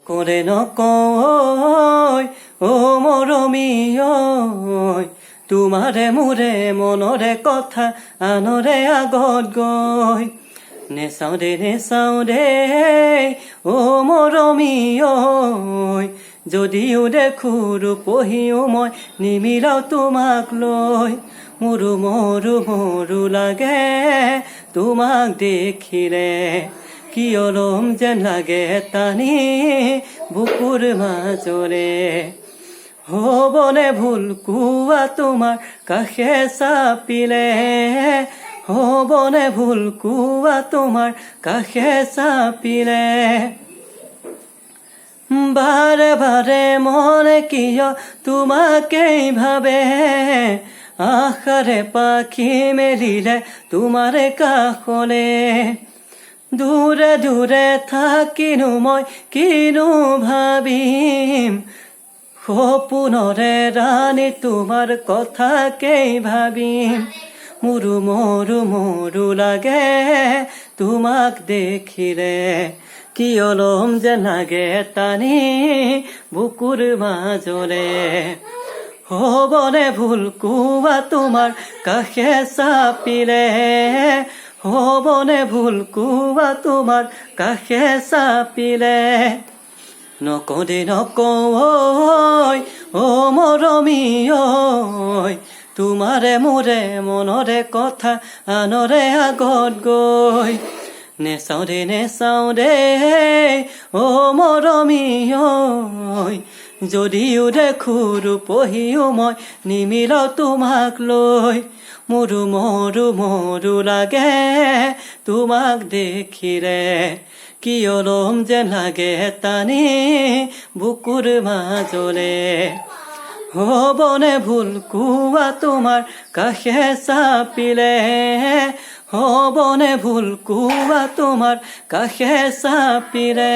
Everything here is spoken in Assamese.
কৰে নকয় অ মৰমী ঐ তোমাৰে মোৰে মনৰে কথা আনৰে আগত গৈ নেচাও দে অ মৰমী ঐ যদিও দেখো ৰূপহীও মই নিমিলাও তোমাক লৈ মোৰো মোৰো মোৰো লাগে তোমাক দেখিলে কিয় লম যেন লাগে টানি বুকুৰ মাজৰে হ'বনে ভুল কোৱা তোমাৰ কাষে চাপিলে হ'বনে ভুল কোৱা তোমাৰ কাষে চাপিলে বাৰে বাৰে মনে কিয় তোমাকেই ভাবে আশাৰে পাখি মেলিলে তোমাৰে কাষলে দূৰে দূৰে থাকিনো মই কিনো ভাবিম সপোনৰে ৰাণী তোমাৰ কথাকেই ভাবিম মোৰো মোৰো মোৰো লাগে তোমাক দেখিলে কিয় লম যেন লাগে টানি বুকুৰ মাজৰে হ'বনে ভুল কোৱা তোমাৰ কাষে চাপিলে হ'বনে ভুল কোৱা তোমাৰ কাষে চাপিলে নকয় অ মৰমী ঐ তোমাৰে মোৰে মনৰে কথা আনৰে আগত গৈ নেচাও দে অ মৰমী ঐ যদিও দেখো ৰূপহীও মই নিমিলাও তোমাক লৈ মোৰো মোৰো মোৰো লাগে তোমাক দেখিলে কিয় লম যেন লাগে টানি বুকুৰ মাজলে হ'বনে ভুল কোৱা তোমাৰ কাষে চাপিলে হ'বনে ভুল কোৱা তোমাৰ কাষে চাপিলে